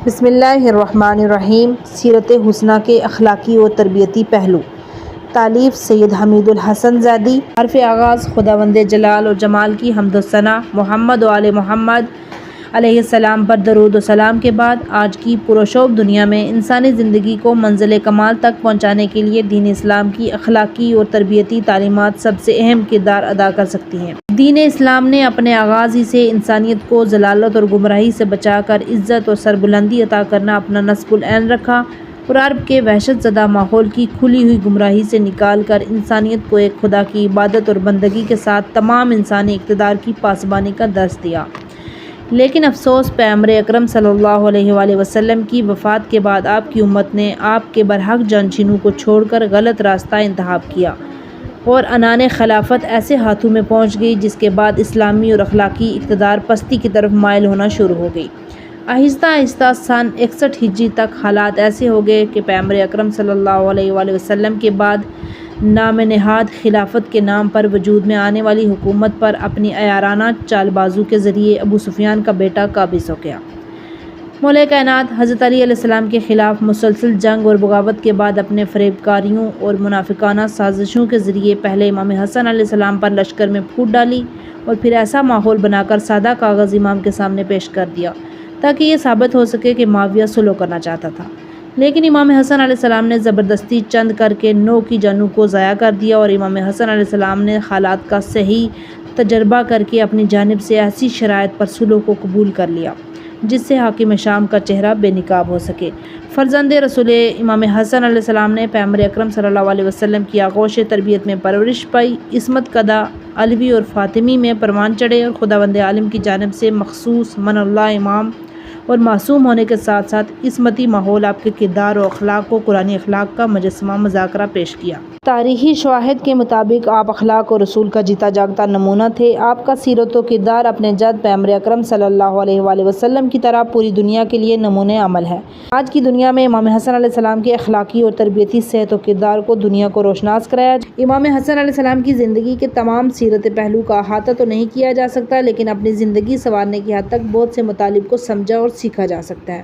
بسم اللہ الرحمن الرحیم۔ سیرت حسنہ کے اخلاقی و تربیتی پہلو۔ تالیف سید حمید الحسن زادی۔ حرف آغاز خداوند جلال و جمال کی حمد و ثنا۔ محمد و آل محمد علیہ السلام پر درود و سلام کے بعد آج کی پرشوب دنیا میں انسانی زندگی کو منزل کمال تک پہنچانے کے لیے دین اسلام کی اخلاقی اور تربیتی تعلیمات سب سے اہم کردار ادا کر سکتی ہیں۔ دین اسلام نے اپنے آغاز ہی سے انسانیت کو ضلالت اور گمراہی سے بچا کر عزت اور سربلندی عطا کرنا اپنا نصب العین رکھا اور عرب کے وحشت زدہ ماحول کی کھلی ہوئی گمراہی سے نکال کر انسانیت کو ایک خدا کی عبادت اور بندگی کے ساتھ تمام انسانی اقتدار کی پاسبانی کا درس دیا۔ لیکن افسوس، پیغمبر اکرم صلی اللہ علیہ وآلہ وسلم کی وفات کے بعد آپ کی امت نے آپ کے برحق جانشینوں کو چھوڑ کر غلط راستہ انتخاب کیا اور عنان خلافت ایسے ہاتھوں میں پہنچ گئی جس کے بعد اسلامی اور اخلاقی اقتدار پستی کی طرف مائل ہونا شروع ہو گئی۔ آہستہ آہستہ سن 61 ہجری تک حالات ایسے ہو گئے کہ پیغمبر اکرم صلی اللہ علیہ وآلہ وسلم کے بعد نام نہاد خلافت کے نام پر وجود میں آنے والی حکومت پر اپنی عیارانہ چال بازو کے ذریعے ابو سفیان کا بیٹا قابض ہو گیا۔ مولا کائنات حضرت علی علیہ السلام کے خلاف مسلسل جنگ اور بغاوت کے بعد اپنے فریب کاریوں اور منافقانہ سازشوں کے ذریعے پہلے امام حسن علیہ السلام پر لشکر میں پھوٹ ڈالی اور پھر ایسا ماحول بنا کر سادہ کاغذ امام کے سامنے پیش کر دیا تاکہ یہ ثابت ہو سکے کہ معاویہ صلح کرنا چاہتا تھا۔ لیکن امام حسن علیہ السلام نے زبردستی چند کر کے 9 کی جانوں کو ضائع کر دیا اور امام حسن علیہ السلام نے حالات کا صحیح تجربہ کر کے اپنی جانب سے ایسی شرائط پر صلح کو قبول کر لیا جس سے حاکم شام کا چہرہ بے نقاب ہو سکے۔ فرزند رسول امام حسن علیہ السلام نے پیغمبر اکرم صلی اللہ علیہ وسلم کی آغوش تربیت میں پرورش پائی، عصمت قدا علوی اور فاطمی میں پروان چڑھے اور خداوند عالم کی جانب سے مخصوص من اللہ امام اور معصوم ہونے کے ساتھ ساتھ عصمتی ماحول آپ کے کردار و اخلاق کو قرآنی اخلاق کا مجسمہ مذاکرہ پیش کیا۔ تاریخی شواہد کے مطابق آپ اخلاق اور رسول کا جیتا جاگتا نمونہ تھے۔ آپ کا سیرت و کردار اپنے جد پیغمبر اکرم صلی اللہ علیہ وآلہ وسلم کی طرح پوری دنیا کے لیے نمونہ عمل ہے۔ آج کی دنیا میں امام حسن علیہ السلام کے اخلاقی اور تربیتی صحت و کردار کو دنیا کو روشناس کرایا۔ امام حسن علیہ السلام کی زندگی کے تمام سیرت پہلو کا احاطہ تو نہیں کیا جا سکتا، لیکن اپنی زندگی سنوارنے کی حد تک بہت سے مطالب کو سمجھا اور سیکھا جا سکتا ہے۔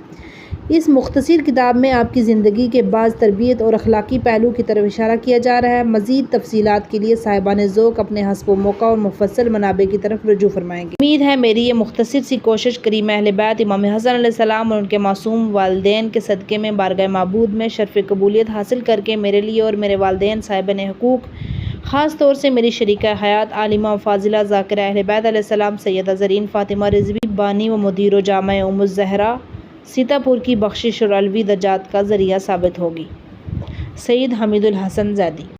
اس مختصر کتاب میں آپ کی زندگی کے بعض تربیت اور اخلاقی پہلو کی طرف اشارہ کیا جا رہا ہے۔ مزید تفصیلات کے لیے صاحبان ذوق اپنے حسب و موقع اور مفصل منابع کی طرف رجوع فرمائیں گے۔ امید ہے میری یہ مختصر سی کوشش کریم اہل بیت امام حسن علیہ السلام اور ان کے معصوم والدین کے صدقے میں بارگاہ معبود میں شرف قبولیت حاصل کر کے میرے لیے اور میرے والدین صاحبان حقوق، خاص طور سے میری شریکہ حیات عالمہ و فاضلہ ذاکرہ اہل بیت علیہ السلام سیدہ زرین فاطمہ رضوی بانی و مدیر و جامع ام الزہرا سیتا پور کی بخشش اور علوی درجات کا ذریعہ ثابت ہوگی۔ سید حمید الحسن زادی۔